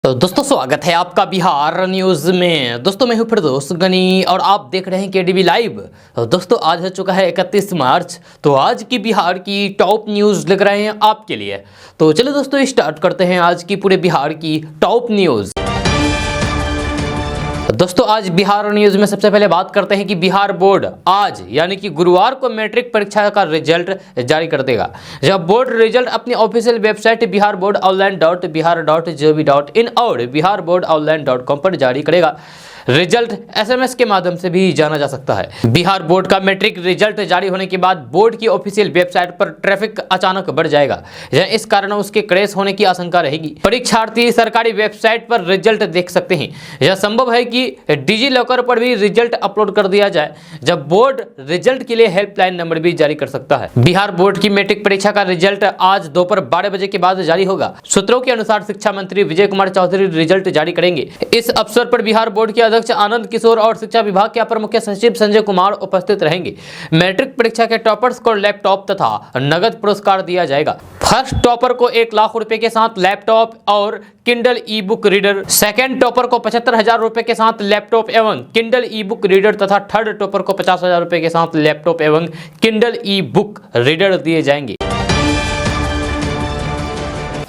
तो दोस्तों स्वागत है आपका बिहार न्यूज में। दोस्तों मैं हूं फिरदौस गनी और आप देख रहे हैं केडीवी लाइव। तो दोस्तों आज हो चुका है 31 मार्च। तो आज की बिहार की टॉप न्यूज लेकर आए हैं आपके लिए। तो चलिए दोस्तों स्टार्ट करते हैं आज की पूरे बिहार की टॉप न्यूज। दोस्तों आज बिहार न्यूज में सबसे पहले बात करते हैं कि बिहार बोर्ड आज यानी कि गुरुवार को मैट्रिक परीक्षा का रिजल्ट जारी कर देगा। जब बोर्ड रिजल्ट अपनी ऑफिशियल वेबसाइट biharboardonline.bihar.gov.in और biharboardonline.com पर जारी करेगा। रिजल्ट एसएमएस के माध्यम से भी जाना जा सकता है। बिहार बोर्ड का मैट्रिक रिजल्ट जारी होने के बाद बोर्ड की ऑफिशियल वेबसाइट पर ट्रैफिक अचानक बढ़ जाएगा। इस कारण उसके क्रैश होने की आशंका रहेगी। परीक्षार्थी सरकारी वेबसाइट पर रिजल्ट देख सकते हैं। यह संभव है कि डिजी लॉकर पर भी रिजल्ट अपलोड कर दिया जाए। जब बोर्ड रिजल्ट के लिए हेल्पलाइन नंबर भी जारी कर सकता है। बिहार बोर्ड की मैट्रिक परीक्षा का रिजल्ट आज दोपहर 12 बजे के बाद जारी होगा। सूत्रों के अनुसार शिक्षा मंत्री विजय कुमार चौधरी रिजल्ट जारी करेंगे। इस अवसर पर बिहार बोर्ड के अध्यक्ष आनंद किशोर और शिक्षा विभाग के अपर मुख्य सचिव संजय कुमार उपस्थित रहेंगे। मैट्रिक परीक्षा के टॉपर्स को लैपटॉप तथा नगद पुरस्कार दिया जाएगा। फर्स्ट टॉपर को 1 लाख रुपए के साथ लैपटॉप और किंडल ई बुक रीडर, सेकंड टॉपर को 75,000 रुपए के साथ लैपटॉप एवं किंडल ई बुक रीडर तथा थर्ड टॉपर को 50,000 रुपए के साथ लैपटॉप एवं किंडल ई बुक रीडर दिए जाएंगे।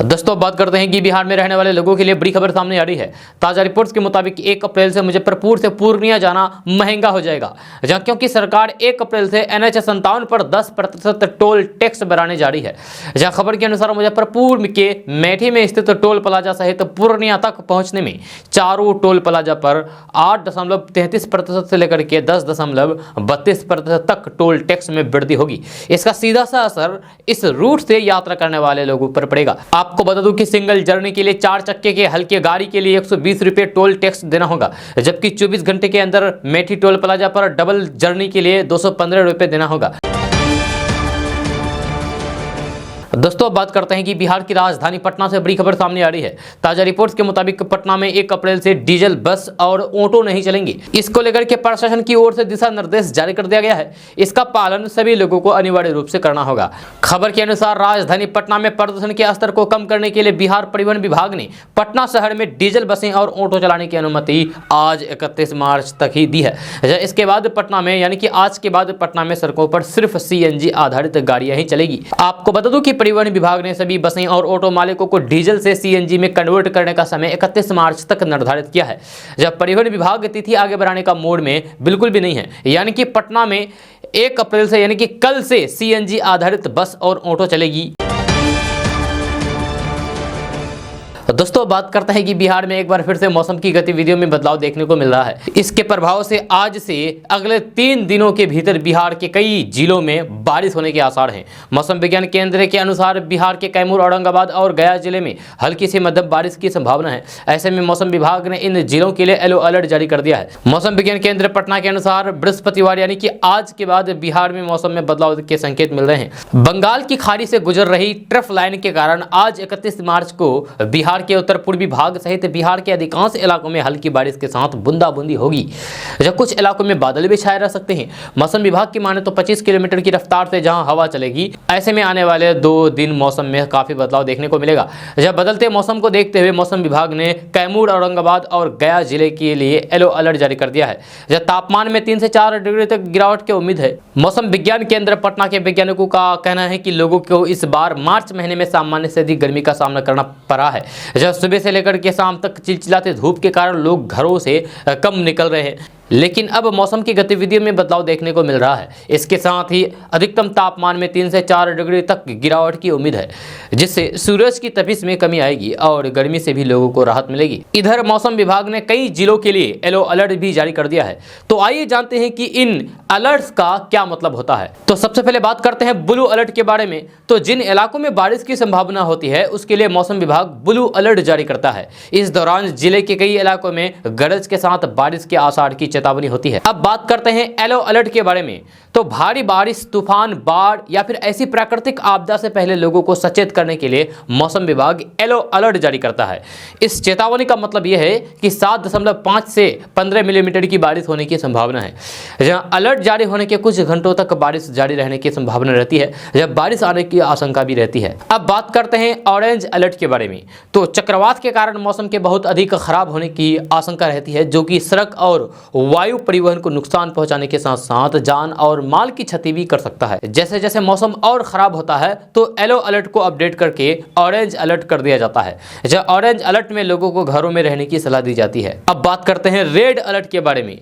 दोस्तों बात करते हैं कि बिहार में रहने वाले लोगों के लिए बड़ी खबर सामने आ रही है। ताजा रिपोर्ट्स के मुताबिक 1 अप्रैल से मुजफ्फरपुर से पूर्णिया जाना महंगा हो जाएगा, क्योंकि सरकार 1 अप्रैल से NH 57 पर 10% टोल टैक्स बढ़ाने जा रही है। जहां खबर के अनुसार मुजफ्फरपुर के मैठी में स्थित टोल प्लाजा सहित पूर्णिया तक पहुंचने में चारों टोल प्लाजा पर 8.33% से लेकर के 10.32% तक टोल टैक्स में वृद्धि होगी। इसका सीधा सा असर इस रूट से यात्रा करने वाले लोगों पर पड़ेगा। आपको बता दूं कि सिंगल जर्नी के लिए 4 चक्के के हल्के गाड़ी के लिए 120 रुपये टोल टैक्स देना होगा, जबकि 24 घंटे के अंदर मैठी टोल प्लाजा पर डबल जर्नी के लिए 215 रुपये देना होगा। दोस्तों बात करते हैं कि बिहार की राजधानी पटना से बड़ी खबर सामने आ रही है। ताजा रिपोर्ट्स के मुताबिक पटना में 1 अप्रैल से डीजल बस और ऑटो नहीं चलेंगे। इसको लेकर के प्रशासन की ओर से दिशा निर्देश जारी कर दिया गया है। इसका पालन सभी लोगों को अनिवार्य रूप से करना होगा। खबर के अनुसार राजधानी पटना में प्रदूषण के स्तर को कम करने के लिए बिहार परिवहन विभाग ने पटना शहर में डीजल बसें और ऑटो चलाने की अनुमति आज 31 मार्च तक ही दी है। इसके बाद पटना में यानी कि आज के बाद पटना में सड़कों पर सिर्फ CNG आधारित गाड़ियां ही चलेगी। आपको बता दूं कि परिवहन विभाग ने सभी बसें और ऑटो मालिकों को डीजल से CNG में कन्वर्ट करने का समय 31 मार्च तक निर्धारित किया है। जब परिवहन विभाग तिथि आगे बढ़ाने का मोड में बिल्कुल भी नहीं है, यानी कि पटना में 1 अप्रैल से यानी कि कल से CNG आधारित बस और ऑटो चलेगी। दोस्तों बात करते हैं कि बिहार में एक बार फिर से मौसम की गतिविधियों में बदलाव देखने को मिल रहा है। इसके प्रभाव से आज से अगले 3 दिनों के भीतर बिहार के कई जिलों में बारिश होने के आसार हैं। मौसम विज्ञान केंद्र के अनुसार बिहार के कैमूर, औरंगाबाद और गया जिले में हल्की से मध्यम बारिश की संभावना है। ऐसे में मौसम विभाग ने इन जिलों के लिए येलो अलर्ट जारी कर दिया है। मौसम विज्ञान केंद्र पटना के अनुसार बृहस्पतिवार यानी कि आज के बाद बिहार में मौसम में बदलाव के संकेत मिल रहे हैं। बंगाल की खाड़ी से गुजर रही ट्रफ लाइन के कारण आज 31 मार्च को बिहार के उत्तर पूर्वी भाग सहित बिहार के अधिकांश इलाकों में हल्की बारिश के साथ बूंदाबूंदी होगी, जब कुछ इलाकों में बादल भी छाए रह सकते हैं। मौसम विभाग की माने तो 25 किलोमीटर की रफ्तार से जहां हवा चलेगी। ऐसे में आने वाले 2 दिन मौसम में काफी बदलाव देखने को मिलेगा। जब बदलते मौसम को देखते हुए मौसम विभाग ने कैमूर, औरंगाबाद और गया जिले के लिए येलो अलर्ट जारी कर दिया है। जब तापमान में 3 से 4 डिग्री तक गिरावट की उम्मीद है। मौसम विज्ञान केंद्र पटना के वैज्ञानिकों का कहना है कि लोगों को इस बार मार्च महीने में सामान्य से अधिक गर्मी का सामना करना पड़ा है। जब सुबह से लेकर के शाम तक चिलचिलाते धूप के कारण लोग घरों से कम निकल रहे हैं, लेकिन अब मौसम की गतिविधियों में बदलाव देखने को मिल रहा है। इसके साथ ही अधिकतम तापमान में 3 से 4 डिग्री तक गिरावट की उम्मीद है, जिससे सूरज की तपिश में कमी आएगी और गर्मी से भी लोगों को राहत मिलेगी। इधर मौसम विभाग ने कई जिलों के लिए येलो अलर्ट भी जारी कर दिया है। तो आइए जानते हैं कि इन अलर्ट्स का क्या मतलब होता है। तो सबसे पहले बात करते हैं ब्लू अलर्ट के बारे में। तो जिन इलाकों में बारिश की संभावना होती है उसके लिए मौसम विभाग ब्लू अलर्ट जारी करता है। इस दौरान जिले के कई इलाकों में गरज के साथ बारिश के आसार की चेतावनी होती है। अब बात करते हैं येलो अलर्ट के बारे में। तो भारी बारिश, तूफान, बाढ़ या फिर ऐसी प्राकृतिक आपदा से पहले लोगों को सचेत करने के लिए मौसम विभाग येलो अलर्ट जारी करता है। इस चेतावनी का मतलब यह है कि 7.5 से 15 मिलीमीटर की बारिश होने की संभावना है। जहां अलर्ट जारी होने के कुछ घंटों तक बारिश जारी रहने की संभावना रहती है, जब बारिश आने की आशंका भी रहती है। अब बात करते हैं ऑरेंज अलर्ट के बारे में। तो चक्रवात के कारण मौसम के बहुत अधिक खराब होने की आशंका रहती है, जो कि सड़क और वायु परिवहन को नुकसान पहुंचाने के साथ साथ जान और माल की क्षति भी कर सकता है। जैसे जैसे मौसम और खराब होता है तो येलो अलर्ट को अपडेट करके ऑरेंज अलर्ट कर दिया जाता है। जब ऑरेंज अलर्ट में लोगों को घरों में रहने की सलाह दी जाती है। अब बात करते हैं रेड अलर्ट के बारे में।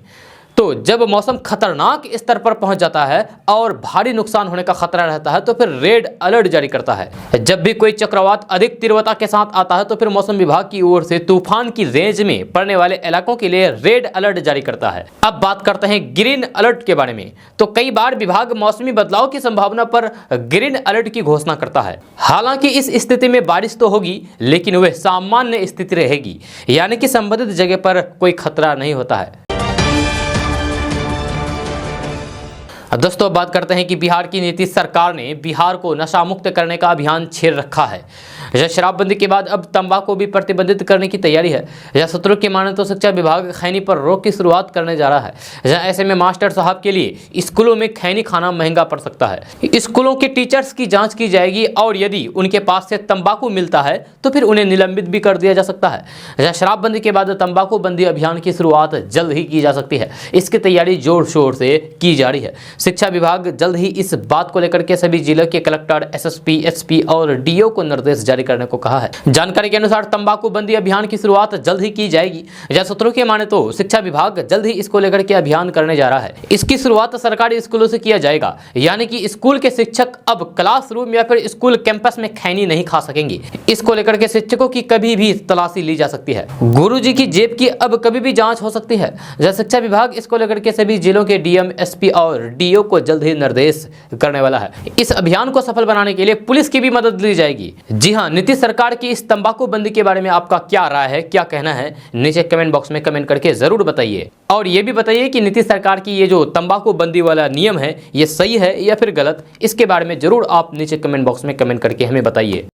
तो जब मौसम खतरनाक स्तर पर पहुंच जाता है और भारी नुकसान होने का खतरा रहता है तो फिर रेड अलर्ट जारी करता है। जब भी कोई चक्रवात अधिक तीव्रता के साथ आता है तो फिर मौसम विभाग की ओर से तूफान की रेंज में पड़ने वाले इलाकों के लिए रेड अलर्ट जारी करता है। अब बात करते हैं ग्रीन अलर्ट के बारे में। तो कई बार विभाग मौसमी बदलाव की संभावना पर ग्रीन अलर्ट की घोषणा करता है। हालांकि इस स्थिति में बारिश तो होगी, लेकिन वह सामान्य स्थिति रहेगी, यानी कि संबंधित जगह पर कोई खतरा नहीं होता है। दोस्तों अब बात करते हैं कि बिहार की नीतीश सरकार ने बिहार को नशा मुक्त करने का अभियान छेड़ रखा है। शराबबंदी के बाद अब तंबाकू भी प्रतिबंधित करने की तैयारी है। यह सूत्रों की माने तो शिक्षा विभाग खैनी पर रोक की शुरुआत करने जा रहा है। ऐसे में मास्टर साहब के लिए स्कूलों में खैनी खाना महंगा पड़ सकता है। स्कूलों के टीचर्स की जांच की जाएगी और यदि उनके पास से तंबाकू मिलता है तो फिर उन्हें निलंबित भी कर दिया जा सकता है। शराबबंदी के बाद तंबाकू बंदी अभियान की शुरुआत जल्द ही की जा सकती है। इसकी तैयारी जोर शोर से की जा रही है। शिक्षा विभाग जल्द ही इस बात को लेकर के सभी जिलों के कलेक्टर, एसएसपी, एसपी और डीओ को निर्देश जारी करने को कहा है। जानकारी के अनुसार तंबाकू बंदी अभियान की शुरुआत जल्द ही की जाएगी। सूत्रों के माने तो शिक्षा विभाग जल्द ही इसको लेकर के अभियान करने जा रहा है। इसकी शुरुआत सरकारी स्कूलों से किया जाएगा, यानी कि स्कूल के शिक्षक अब क्लासरूम या फिर स्कूल कैंपस में खैनी नहीं खा सकेंगे। इसको लेकर के शिक्षकों की कभी भी तलाशी ली जा सकती है। गुरुजी की जेब की अब कभी भी जांच हो सकती है। शिक्षा विभाग इसको लेकर के सभी जिलों के डीएम, एसपी और डीओ को जल्द ही निर्देश करने वाला है। इस अभियान को सफल बनाने के लिए पुलिस की भी मदद ली जाएगी। जी हां, नीतीश सरकार की इस तंबाकू बंदी के बारे में आपका क्या राय है, क्या कहना है, नीचे कमेंट बॉक्स में कमेंट करके जरूर बताइए। और ये भी बताइए कि नीतीश सरकार की ये जो तंबाकू बंदी वाला नियम है ये सही है या फिर गलत। इसके बारे में जरूर आप नीचे कमेंट बॉक्स में कमेंट करके हमें बताइए।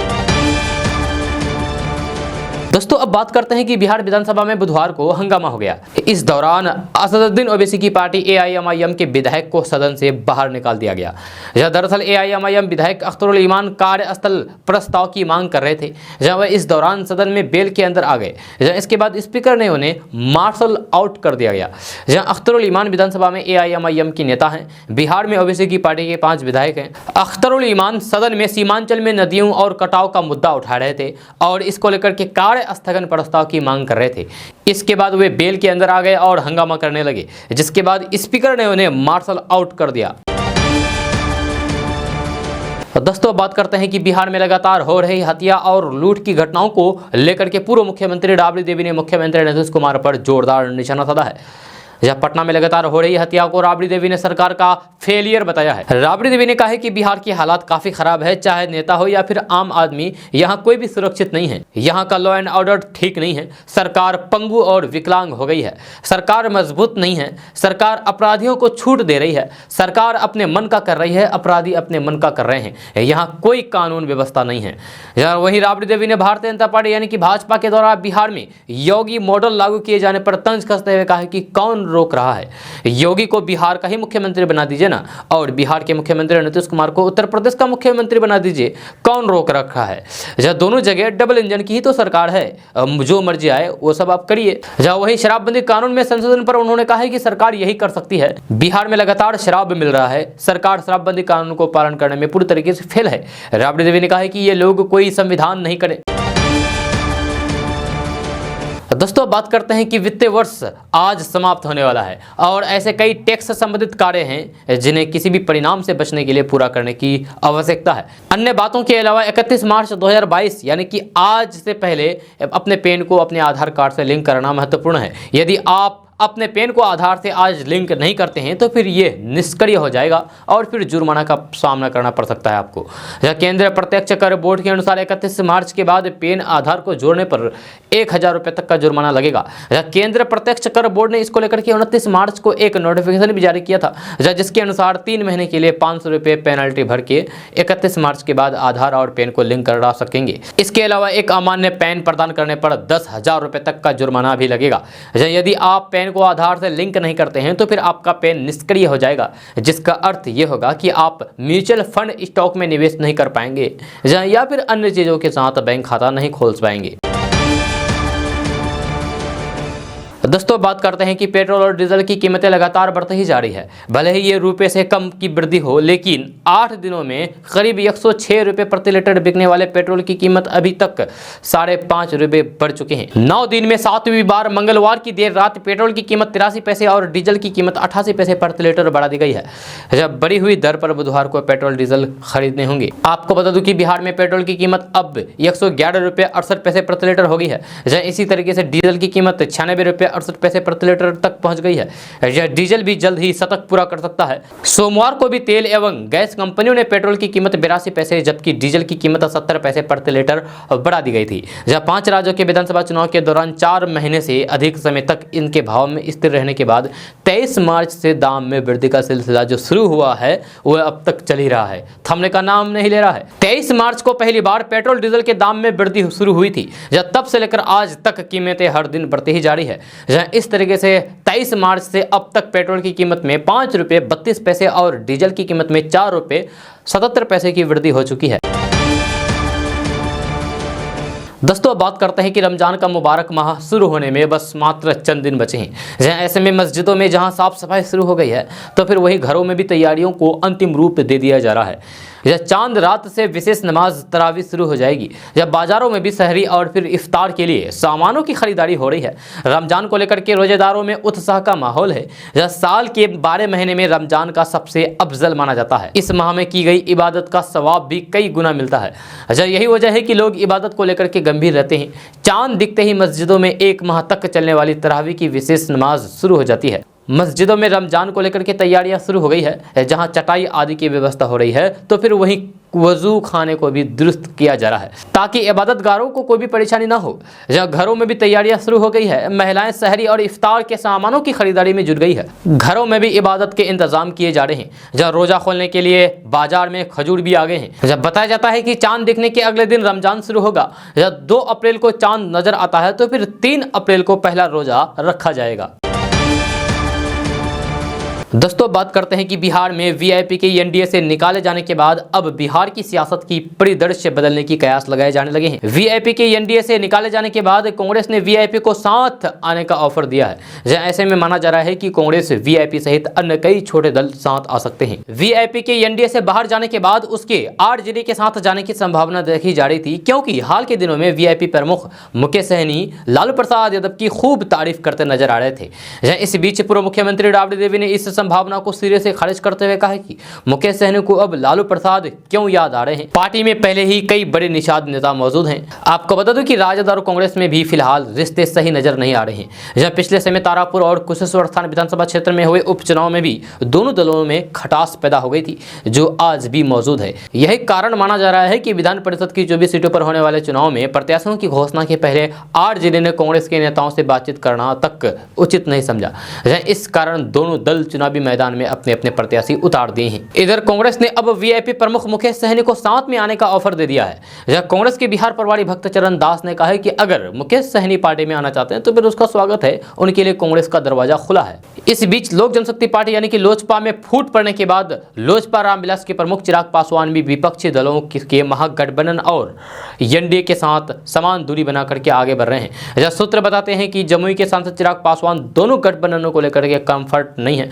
दोस्तों अब बात करते हैं कि बिहार विधानसभा में बुधवार को हंगामा हो गया। इस दौरान असदुद्दीन ओवैसी की पार्टी एआईएमआईएम के विधायक को सदन से बाहर निकाल दिया गया। दरअसल एआईएमआईएम विधायक अख्तरुल ईमान कार्यस्थल प्रस्ताव की मांग कर रहे थे, जहां वह इस दौरान सदन में बेल के अंदर आ गए। इसके बाद स्पीकर ने उन्हें मार्शल आउट कर दिया गया। जहां अख्तरुल ईमान विधानसभा में एआईएमआईएम की नेता हैं। बिहार में ओवैसी की पार्टी के 5 विधायक हैं। अख्तरुल ईमान सदन में सीमांचल में नदियों और कटाव का मुद्दा उठा रहे थे और इसको लेकर के कार्य स्थगन प्रस्ताव की मांग कर रहे थे। इसके बाद वे बेल के अंदर आ गए और हंगामा करने लगे, जिसके बाद स्पीकर ने उन्हें मार्शल आउट कर दिया। दोस्तों बात करते हैं कि बिहार में लगातार हो रही हत्या और लूट की घटनाओं को लेकर के पूर्व मुख्यमंत्री राबड़ी देवी ने मुख्यमंत्री नीतीश कुमार पर जोरदार निशाना साधा है। जब पटना में लगातार हो रही हत्या को राबड़ी देवी ने सरकार का फेलियर बताया है। राबड़ी देवी ने कहा है कि बिहार की हालात काफी खराब है, चाहे नेता हो या फिर आम आदमी, यहाँ कोई भी सुरक्षित नहीं है। यहाँ का लॉ एंड ऑर्डर ठीक नहीं है। सरकार पंगु और विकलांग हो गई है। सरकार मजबूत नहीं है। सरकार अपराधियों को छूट दे रही है। सरकार अपने मन का कर रही है, अपराधी अपने मन का कर रहे हैं। यहाँ कोई कानून व्यवस्था नहीं है। वहीं राबड़ी देवी ने भारतीय जनता पार्टी यानी कि भाजपा के द्वारा बिहार में योगी मॉडल लागू किए जाने पर तंज कसते हुए कहा कि कौन रोक रहा है। योगी को बिहार का ही मुख्यमंत्री बना दीजिए ना, और बिहार के मुख्यमंत्री नीतीश कुमार को उत्तर प्रदेश का मुख्यमंत्री बना दीजिए। कौन रोक रखा है? जब दोनों जगह डबल इंजन की ही तो सरकार है, जो मर्जी आए वो सब आप करिए। जब वही शराबबंदी कानून में संशोधन पर उन्होंने कहा है कि सरकार यही कर सकती है। बिहार में लगातार शराब मिल रहा है। सरकार शराबबंदी कानून को पालन करने में पूरी तरीके से फेल है। राबड़ी देवी ने कहा है कि ये लोग कोई संविधान नहीं करे। दोस्तों बात करते हैं कि वित्तीय वर्ष आज समाप्त होने वाला है और ऐसे कई टैक्स संबंधित कार्य हैं जिन्हें किसी भी परिणाम से बचने के लिए पूरा करने की आवश्यकता है। अन्य बातों के अलावा 31 मार्च 2022 यानी कि आज से पहले अपने पैन को अपने आधार कार्ड से लिंक करना महत्वपूर्ण है। यदि आप अपने पैन को आधार से आज लिंक नहीं करते हैं तो फिर ये निष्क्रिय हो जाएगा और फिर जुर्माना का सामना करना पड़ सकता है आपको। केंद्रीय प्रत्यक्ष कर बोर्ड के अनुसार 31 मार्च के बाद पैन आधार को जोड़ने पर 1000 रुपये तक का जुर्माना लगेगा। केंद्रीय प्रत्यक्ष कर बोर्ड ने इसको लेकर के 29 मार्च को एक नोटिफिकेशन भी जारी किया था, जिसके अनुसार 3 महीने के लिए 500 रुपये पेनल्टी भर के 31 मार्च के बाद आधार और पैन को लिंक करा सकेंगे। इसके अलावा एक अमान्य पैन प्रदान करने पर 10,000 रुपये तक का जुर्माना भी लगेगा। यदि आप पैन को आधार से लिंक नहीं करते हैं तो फिर आपका पैन निष्क्रिय हो जाएगा, जिसका अर्थ ये होगा कि आप म्यूचुअल फंड स्टॉक में निवेश नहीं कर पाएंगे या फिर अन्य चीजों के साथ बैंक खाता नहीं खोल पाएंगे। दोस्तों बात करते हैं कि पेट्रोल और डीजल की कीमतें लगातार बढ़ती ही जा रही है। भले ही ये रुपए से कम की वृद्धि हो, लेकिन 8 दिनों में करीब 106 रुपये प्रति लीटर बिकने वाले पेट्रोल की कीमत अभी तक 5.5 रुपये बढ़ चुके हैं। 9 दिन में 7वीं बार मंगलवार की देर रात पेट्रोल की कीमत 83 पैसे और डीजल की कीमत 88 पैसे प्रति लीटर बढ़ा दी गई है। जब बढ़ी हुई दर पर बुधवार को पेट्रोल डीजल खरीदने होंगे। आपको बता दूं कि बिहार में पेट्रोल की कीमत अब 111 रुपये 68 पैसे प्रति लीटर हो गई है। इसी तरीके से डीजल की कीमत 96 रुपये 68 पैसे प्रति लीटर तक पहुंच गई है। यह डीजल भी जल्द ही शतक पूरा कर सकता है। सोमवार को भी तेल एवं गैस कंपनियों ने पेट्रोल की कीमत 82 पैसे जबकि डीजल की कीमत 70 पैसे प्रति लीटर बढ़ा दी गई थी। जब 5 राज्यों के विधानसभा चुनाव के दौरान 4 महीने से अधिक समय तक इनके भाव में स्थिर रहने के बाद 23 मार्च से दाम में वृद्धि का सिलसिला जो शुरू हुआ है वह अब तक चल ही रहा है, थमने का नाम नहीं ले रहा है। 23 मार्च को पहली बार पेट्रोल डीजल के दाम में वृद्धि शुरू हुई थी। जब तब से लेकर आज तक कीमतें हर दिन बढ़ती ही जा रही है। इस तरीके से 23 मार्च से अब तक पेट्रोल की कीमत में 5 रुपये 32 पैसे और डीजल की कीमत में 4 रुपये 77 पैसे की वृद्धि हो चुकी है। दोस्तों बात करते हैं कि रमजान का मुबारक माह शुरू होने में बस मात्र चंद दिन बचे हैं। ऐसे में मस्जिदों में जहां साफ सफाई शुरू हो गई है तो फिर वहीं घरों में भी तैयारियों को अंतिम रूप दे दिया जा रहा है। चांद रात से विशेष नमाज तरावी शुरू हो जाएगी। जब बाजारों में भी सहरी और फिर इफ्तार के लिए सामानों की खरीदारी हो रही है। रमजान को लेकर के रोजेदारों में उत्साह का माहौल है। यह साल के 12 महीने में रमजान का सबसे अफजल माना जाता है। इस माह में की गई इबादत का सवाब भी कई गुना मिलता है। यही वजह है कि लोग इबादत को लेकर के गंभीर रहते हैं। चांद दिखते ही मस्जिदों में 1 माह तक चलने वाली तरावी की विशेष नमाज शुरू हो जाती है। मस्जिदों में रमजान को लेकर के तैयारियां शुरू हो गई है। जहां चटाई आदि की व्यवस्था हो रही है तो फिर वहीं वजू खाने को भी दुरुस्त किया जा रहा है ताकि इबादतगारों को कोई भी परेशानी ना हो। जहां घरों में भी तैयारियां शुरू हो गई है। महिलाएं सहरी और इफ्तार के सामानों की खरीदारी में जुट गई है। घरों में भी इबादत के इंतजाम किए जा रहे हैं। जहां रोजा खोलने के लिए बाजार में खजूर भी आ गए हैं। जब बताया जाता है कि चांद दिखने के अगले दिन रमजान शुरू होगा। जब 2 अप्रैल को चांद नजर आता है तो फिर 3 अप्रैल को पहला रोजा रखा जाएगा। दोस्तों बात करते हैं कि बिहार में वीआईपी के एनडीए से निकाले जाने के बाद अब बिहार की सियासत की परिदृश्य बदलने की कयास लगाए जाने लगे हैं। वीआईपी के एनडीए से निकाले जाने के बाद कांग्रेस ने वीआईपी को साथ आने का ऑफर दिया है। ऐसे में माना जा रहा है कि कांग्रेस वीआईपी सहित अन्य कई छोटे दल साथ आ सकते हैं। वीआईपी के एनडीए से बाहर जाने के बाद उसके आरजेडी के साथ जाने की संभावना देखी जा रही थी, क्योंकि हाल के दिनों में वीआईपी प्रमुख मुकेश सहनी लालू प्रसाद यादव की खूब तारीफ करते नजर आ रहे थे। इस बीच पूर्व मुख्यमंत्री राबड़ी देवी ने इस संभावना को सिरे से खारिज करते हुए कहा कि मुकेश सहनी को अब लालू प्रसाद क्यों याद आ रहे हैं। पार्टी में पहले ही कई बड़े निषाद नेता मौजूद हैं। आपको बता दूं कि राजद और कांग्रेस में भी फिलहाल रिश्ते सही नजर नहीं आ रहे हैं। जहां पिछले समय तारापुर और कुशेश्वर स्थान विधानसभा क्षेत्र में हुए उपचुनाव में भी दोनों दलों में खटास पैदा हो गई थी, जो आज भी मौजूद है। यही कारण माना जा रहा है कि विधान परिषद की 24 सीटों पर होने वाले चुनाव में प्रत्याशियों की घोषणा के पहले आरजेडी ने कांग्रेस के नेताओं से बातचीत करना तक उचित नहीं समझा। इस कारण दोनों दल चुनावी मैदान में अपने अपने प्रत्याशी उतार दिए हैं। इधर कांग्रेस ने अब वीआईपी प्रमुख मुकेश सहनी को साथ में आने का ऑफर दे दिया है। जहां कांग्रेस के बिहार प्रभारी भक्तचरण दास ने कहा है कि अगर मुकेश सहनी पार्टी में आना चाहते हैं तो फिर उसका स्वागत है, उनके लिए कांग्रेस का दरवाजा खुला है। इस बीच लोक जनशक्ति पार्टी यानी कि लोजपा में फूट पड़ने के बाद लोजपा रामविलास के प्रमुख चिराग पासवान भी विपक्षी दलों के महागठबंधन और एनडीए के साथ समान दूरी बना करके आगे बढ़ रहे हैं। सूत्र बताते हैं कि जमुई के सांसद चिराग पासवान दोनों गठबंधनों को लेकर के कंफर्ट नहीं है।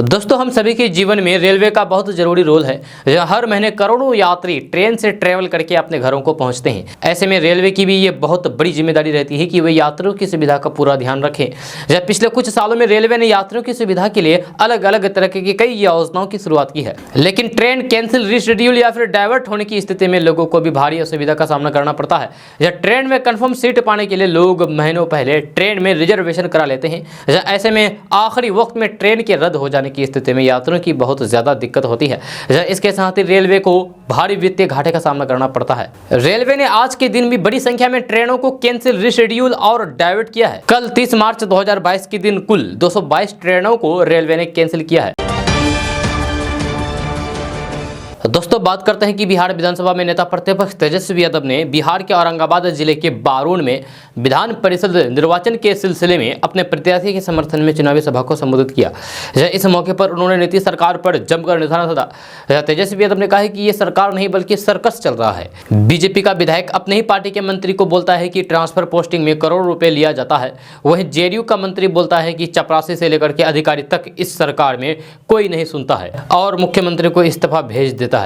दोस्तों, हम सभी के जीवन में रेलवे का बहुत जरूरी रोल है। हर महीने करोड़ों यात्री ट्रेन से ट्रेवल करके अपने घरों को पहुंचते हैं। ऐसे में रेलवे की भी ये बहुत बड़ी जिम्मेदारी रहती है कि वे यात्रियों की सुविधा का पूरा ध्यान रखें। पिछले कुछ सालों में रेलवे ने यात्रियों की सुविधा के लिए अलग अलग तरह की कई योजनाओं की शुरुआत की है, लेकिन ट्रेन कैंसिल, रिशेड्यूल या फिर डाइवर्ट होने की स्थिति में लोगों को भी भारी असुविधा का सामना करना पड़ता है। ट्रेन में कंफर्म सीट पाने के लिए लोग महीनों पहले ट्रेन में रिजर्वेशन करा लेते हैं। ऐसे में आखिरी वक्त में ट्रेन के रद्द हो जाने की स्थिति में यात्रियों की बहुत ज्यादा दिक्कत होती है। इसके साथ ही रेलवे को भारी वित्तीय घाटे का सामना करना पड़ता है। रेलवे ने आज के दिन भी बड़ी संख्या में ट्रेनों को कैंसिल, रिशेड्यूल और डाइवर्ट किया है। कल 30 मार्च 2022 के दिन कुल 222 ट्रेनों को रेलवे ने कैंसिल किया है। दोस्तों, बात करते हैं कि बिहार विधानसभा में नेता प्रतिपक्ष तेजस्वी यादव ने बिहार के औरंगाबाद जिले के बारूण में विधान परिषद निर्वाचन के सिलसिले में अपने प्रत्याशी के समर्थन में चुनावी सभा को संबोधित किया। इस मौके पर उन्होंने नीतीश सरकार पर जमकर निशाना साधा। तेजस्वी यादव ने कहा कि ये सरकार नहीं बल्कि सर्कस चल रहा है। बीजेपी का विधायक अपने ही पार्टी के मंत्री को बोलता है कि ट्रांसफर पोस्टिंग में करोड़ रुपए लिया जाता है, वहीं जेडीयू का मंत्री बोलता है कि चपरासी से लेकर के अधिकारी तक इस सरकार में कोई नहीं सुनता है और मुख्यमंत्री को इस्तीफा भेज देता है।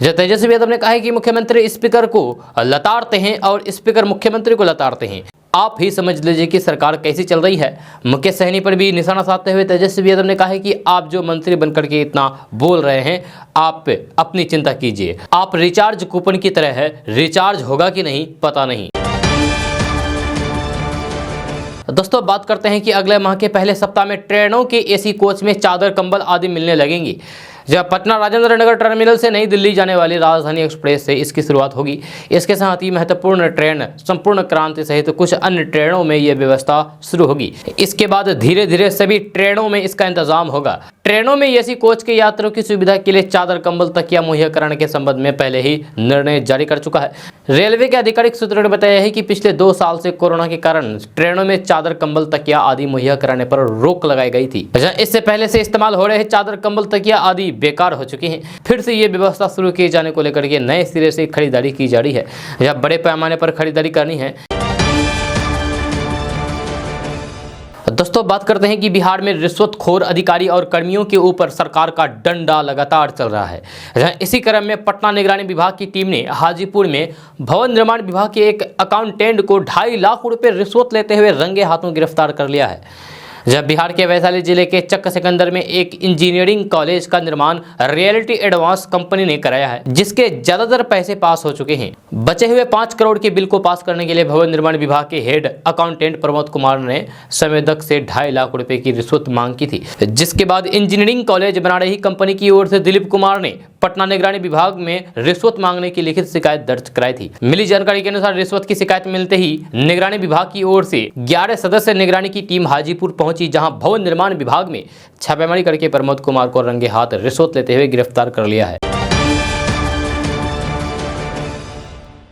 तेजस्वी यादव ने कहा कि मुख्यमंत्री स्पीकर को लताड़ते हैं और स्पीकर मुख्यमंत्री को लताड़ते हैं। आप ही समझ लीजिए कि सरकार कैसी चल रही है। मुकेश सहनी पर भी निशाना साधते हुए तेजस्वी यादव ने कहा कि आप जो मंत्री बनकर के इतना बोल रहे हैं, आप अपनी चिंता कीजिए। आप रिचार्ज कूपन की तरह है, रिचार्ज होगा कि नहीं पता नहीं। दोस्तों, बात करते हैं कि अगले माह के पहले सप्ताह में ट्रेनों के एसी कोच में चादर, कंबल आदि मिलने लगेंगी। जब पटना राजेंद्र नगर टर्मिनल से नई दिल्ली जाने वाली राजधानी एक्सप्रेस से इसकी शुरुआत होगी। इसके साथ ही महत्वपूर्ण ट्रेन संपूर्ण क्रांति सहित कुछ अन्य ट्रेनों में यह व्यवस्था शुरू होगी। इसके बाद धीरे धीरे सभी ट्रेनों में इसका इंतजाम होगा। ट्रेनों में एसी कोच के यात्रियों की सुविधा के लिए चादर, कंबल, तकिया मुहैया कराने के संबंध में पहले ही निर्णय जारी कर चुका है। रेलवे के आधिकारिक सूत्रों ने बताया है कि पिछले 2 साल से कोरोना के कारण ट्रेनों में चादर, कंबल, तकिया आदि मुहैया कराने पर रोक लगाई गई थी। इससे पहले से इस्तेमाल हो रहे चादर, कंबल, तकिया आदि बेकार हो चुकी हैं। फिर से ये व्यवस्था शुरू किए जाने को लेकर के नए सिरे से खरीदारी की जा रही है या बड़े पैमाने पर खरीदारी करनी है। दोस्तों, बात करते हैं कि बिहार में रिश्वतखोर अधिकारी और कर्मियों के ऊपर सरकार का डंडा लगातार चल रहा है। इसी क्रम में पटना निगरानी विभाग की टीम ने हाजीपुर में भवन निर्माण विभाग के एक अकाउंटेंट को 2.5 लाख रुपए रिश्वत लेते हुए रंगे हाथों गिरफ्तार कर लिया है। जब बिहार के वैशाली जिले के चक सिकंदर में एक इंजीनियरिंग कॉलेज का निर्माण रियलिटी एडवांस कंपनी ने कराया है, जिसके ज्यादातर पैसे पास हो चुके हैं। बचे हुए 5 करोड़ के बिल को पास करने के लिए भवन निर्माण विभाग के हेड अकाउंटेंट प्रमोद कुमार ने संवेदक से 2.5 लाख रुपए की रिश्वत मांग की थी, जिसके बाद इंजीनियरिंग कॉलेज बना रही कंपनी की ओर से दिलीप कुमार ने पटना निगरानी विभाग में रिश्वत मांगने की लिखित शिकायत दर्ज कराई थी। मिली जानकारी के अनुसार रिश्वत की शिकायत मिलते ही निगरानी विभाग की ओर से 11 सदस्य निगरानी की टीम हाजीपुर पहुंची, जहां भवन निर्माण विभाग में छापेमारी करके प्रमोद कुमार को रंगे हाथ रिश्वत लेते हुए गिरफ्तार कर लिया है।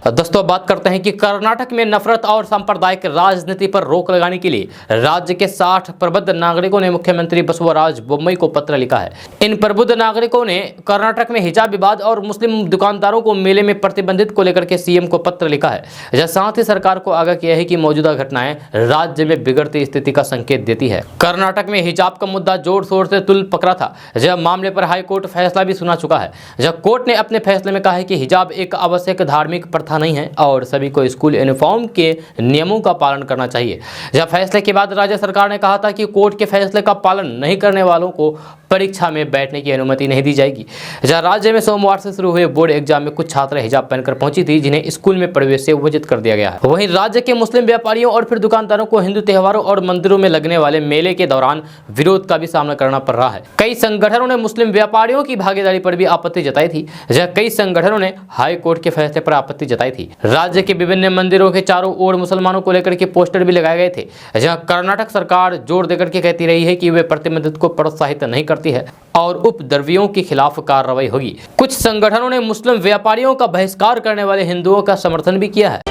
दोस्तों, बात करते हैं कि कर्नाटक में नफरत और सांप्रदायिक राजनीति पर रोक लगाने के लिए राज्य के 60 प्रबुद्ध नागरिकों ने मुख्यमंत्री बसवराज बोम्मई को पत्र लिखा है। इन प्रबुद्ध नागरिकों ने कर्नाटक में हिजाब विवाद और मुस्लिम दुकानदारों को मेले में प्रतिबंधित को लेकर के सीएम को पत्र लिखा है। साथ ही सरकार को आगाह किया है कि मौजूदा घटनाएं राज्य में बिगड़ती स्थिति का संकेत देती है। कर्नाटक में हिजाब का मुद्दा जोर शोर से तुल पकड़ा था। जब मामले पर हाईकोर्ट फैसला भी सुना चुका है। जब कोर्ट ने अपने फैसले में कहा है कि हिजाब एक आवश्यक धार्मिक प्रथा नहीं है और सभी को स्कूल यूनिफॉर्म के नियमों का पालन करना चाहिए। जब फैसले के बाद राज्य सरकार ने कहा था कि कोर्ट के फैसले का पालन नहीं करने वालों को परीक्षा में बैठने की अनुमति नहीं दी जाएगी। जहां राज्य में सोमवार से शुरू हुए बोर्ड एग्जाम में कुछ छात्र हिजाब पहनकर पहुंची थी, जिन्हें स्कूल में प्रवेश से वंचित कर दिया गया है। वहीं राज्य के मुस्लिम व्यापारियों और फिर दुकानदारों को हिंदू त्योहारों और मंदिरों में लगने वाले मेले के दौरान विरोध का भी सामना करना पड़ रहा है। कई संगठनों ने मुस्लिम व्यापारियों की भागीदारी पर भी आपत्ति जताई थी। कई संगठनों ने हाई कोर्ट के फैसले पर आपत्ति जताई थी। राज्य के विभिन्न मंदिरों के चारों ओर मुसलमानों को लेकर के पोस्टर भी लगाए गए थे। जहां कर्नाटक सरकार जोर देकर के कहती रही है कि वे प्रतिबंधित को प्रोत्साहित नहीं करती है और उपद्रवियों के खिलाफ कार्रवाई होगी। कुछ संगठनों ने मुस्लिम व्यापारियों का बहिष्कार करने वाले हिंदुओं का समर्थन भी किया है।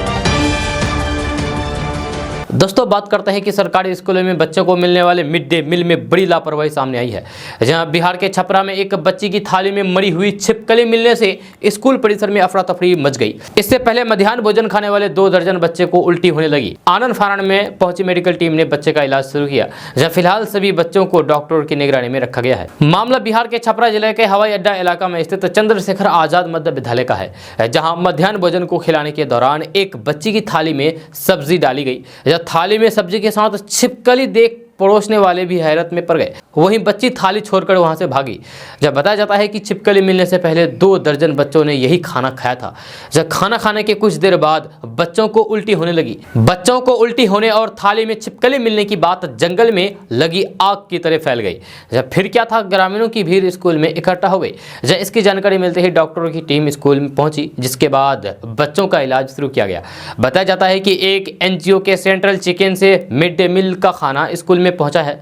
दोस्तों बात करते हैं कि सरकारी स्कूलों में बच्चों को मिलने वाले मिड डे मील में बड़ी लापरवाही सामने आई है। जहां बिहार के छपरा में एक बच्ची की थाली में मरी हुई छिपकली मिलने से स्कूल परिसर में अफरा तफरी मच गई। इससे पहले मध्याह्न भोजन खाने वाले 2 दर्जन बच्चे को उल्टी होने लगी। आनंद फानन में पहुंची मेडिकल टीम ने बच्चे का इलाज शुरू किया, जहां फिलहाल सभी बच्चों को डॉक्टर की निगरानी में रखा गया है। मामला बिहार के छपरा जिले के हवाई अड्डा इलाका में स्थित चंद्रशेखर आजाद मध्य विद्यालय का है, जहां मध्याह्न भोजन को खिलाने के दौरान एक बच्ची की थाली में सब्जी डाली गई। थाली में सब्जी के साथ छिपकली देख पड़ोसने वाले भी हैरत में पड़ गए। वहीं बच्ची थाली छोड़कर वहां से भागी। जब बताया जाता है कि छिपकली मिलने से पहले 2 दर्जन बच्चों ने यही खाना खाया था। जब खाना खाने के कुछ देर बाद बच्चों को उल्टी होने लगी। बच्चों को उल्टी होने और थाली में छिपकली मिलने की बात जंगल में लगी आग की तरह फैल गई। जब फिर क्या था, ग्रामीणों की भीड़ स्कूल में इकट्ठा हो गई। जब इसकी जानकारी मिलते ही डॉक्टरों की टीम स्कूल में पहुंची, जिसके बाद बच्चों का इलाज शुरू किया गया। बताया जाता है कि एक NGO के सेंट्रल चिकन से मिड डे मील का खाना स्कूल में पहुंचा है।